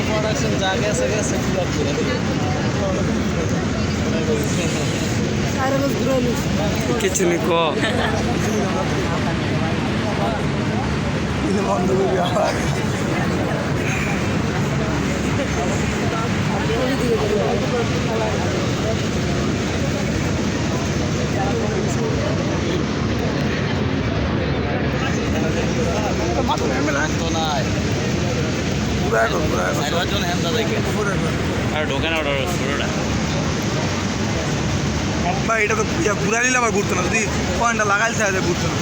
production যা গেছে গেছে কিছু নি ক আর ঢোকে না ওটা পুরোটা ভাই এটা তো ঘুরা নিলে আবার ঘুরতো না যদি পয়েন্টটা লাগাইছে আজ ঘুরতো না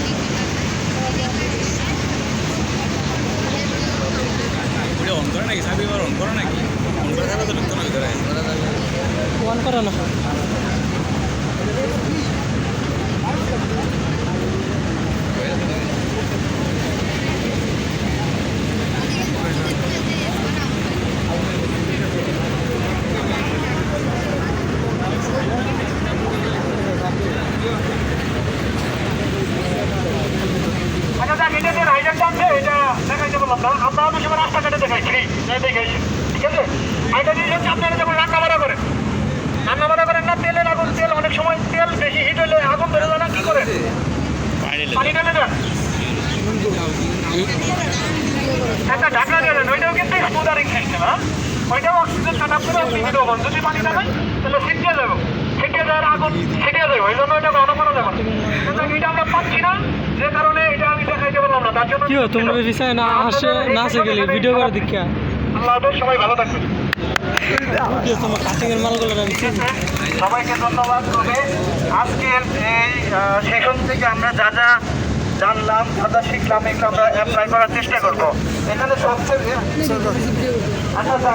অন করে নাকি সাবি অন করে নাকি অন করে থাকলে তো ঢুকতো না ভিতরে অন করো না আমরা অনেক সময় রাস্তাঘাটে দেখাইছি দেখাইছি ঠিক আছে এটা জিনিস হচ্ছে আপনারা যখন রান্নাবাড়া করেন রান্নাবাড়া করেন না তেলের আগুন তেল অনেক সময় তেল বেশি হিট হলে আগুন ধরে যায় না কি করে পানি ঢেলে দেন একটা ঢাকনা দিয়ে দেন ওইটাও কিন্তু স্মুদারিং সিস্টেম হ্যাঁ ওইটাও অক্সিজেন কাট আপ করে আপনি হিট হবেন যদি পানি না দেন তাহলে ছিটিয়ে যাবে ছিটিয়ে যাওয়ার আগুন ছিটিয়ে যাবে ওই জন্য এটা অন করা যাবে না এটা আমরা পাচ্ছি না যে কারণে এটা আমি দেখাইতে পারলাম না তার জন্য কি তোমরা বিষয় না আসে না আসে গেলে ভিডিও করে দেখা আল্লাহ সবাই ভালো থাকবেন তোমার কাটিং এর মালগুলো আমি চিনি সবাইকে ধন্যবাদ তবে আজকের এই সেশন থেকে আমরা যা যা জানলাম যা যা শিখলাম এগুলো আমরা অ্যাপ্লাই করার চেষ্টা করবো এখানে সবচেয়ে আচ্ছা